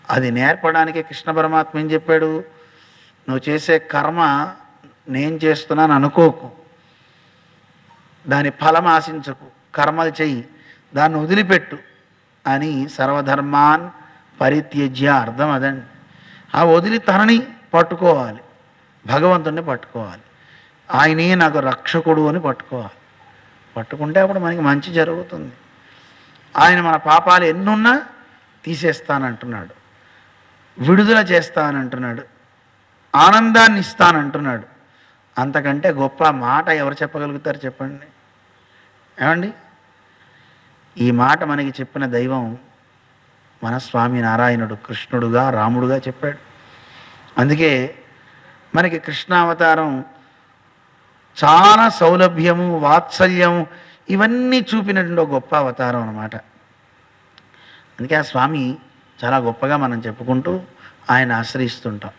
అది నేర్పడానికి కృష్ణ పరమాత్మ ఏం చెప్పాడు, నువ్వు చేసే కర్మ నేను చేస్తున్నాను అనుకోకు, దాని ఫలం ఆశించకు, కర్మలు చెయ్యి, దాన్ని వదిలిపెట్టు అని సర్వధర్మాన్ పరిత్యజ్య అర్థం అదండి. ఆ వదిలి తనని పట్టుకోవాలి, భగవంతుడిని పట్టుకోవాలి, ఆయనే నాకు రక్షకుడు అని పట్టుకోవాలి. పట్టుకుంటే అప్పుడు మనకి మంచి జరుగుతుంది. ఆయన మన పాపాలు ఎన్నున్నా తీసేస్తానంటున్నాడు, విడుదల చేస్తానంటున్నాడు, ఆనందాన్ని ఇస్తానంటున్నాడు. అంతకంటే గొప్ప మాట ఎవరు చెప్పగలుగుతారు చెప్పండి? ఏమండి? ఈ మాట మనకి చెప్పిన దైవం మన స్వామి నారాయణుడు, కృష్ణుడుగా రాముడుగా చెప్పాడు. అందుకే మనకి కృష్ణావతారం చాలా సౌలభ్యము, వాత్సల్యము ఇవన్నీ చూపినటువంటి ఒక గొప్ప అవతారం అన్నమాట. అందుకే ఆ స్వామి చాలా గొప్పగా మనం చెప్పుకుంటూ ఆయన ఆశ్రయిస్తుంటాం.